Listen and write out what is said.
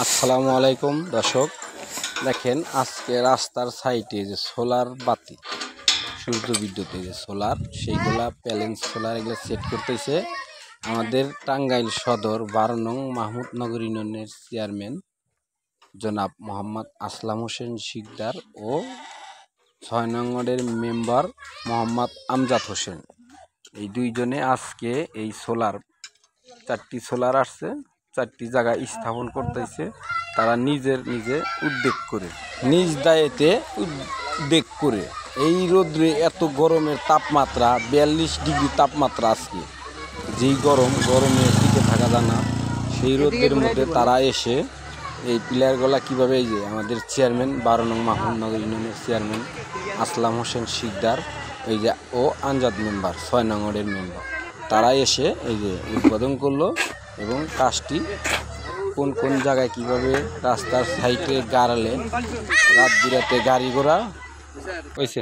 আসসালামু আলাইকুম দর্শক, দেখেন আজকে রাস্তার সাইডে যে সোলার বাতি, সূর্য বিদ্যুতে যে সোলার, সেইগুলা প্যালেন্স সোলার এগুলো সেট করতেছে আমাদের টাঙ্গাইল সদর 12 নং মাহমুদনগর ইউনিয়নের চেয়ারম্যান জনাব মোহাম্মদ আসলাম হোসেন শিকদার ও 6 নং ওয়ার্ডের মেম্বার মোহাম্মদ আমজাদ হোসেন। এই দুইজনে আজকে এই সোলার 4টি সোলার আসছে, 4টি জায়গায় স্থাপন করতেছে। তারা নিজে উদ্যোগ করে, নিজ দায়েতে উদ্যোগ করে, এই রোদ্রে এত গরমের তাপমাত্রা 42 ডিগ্রি তাপমাত্রা, আজকে যেই গরমে টিকে থাকা যায় না, সেই রোদের মধ্যে তারা এসে এই প্লেয়ারগুলা কীভাবে, এই যে আমাদের চেয়ারম্যান 12 নং মাহমুদনগর ইউনিয়নের চেয়ারম্যান আসলাম হোসেন শিকদার, এই যে ও আমজাদ মেম্বার 6 নং ওয়ার্ডের মেম্বার, তারা এসে এই যে উদ্বোধন করলো এবং কাজটি কোন কোন জায়গায় কিভাবে রাস্তার সাইডে গাড়ালে রাত বিরাতে গাড়ি ঘোড়া হয়েছে।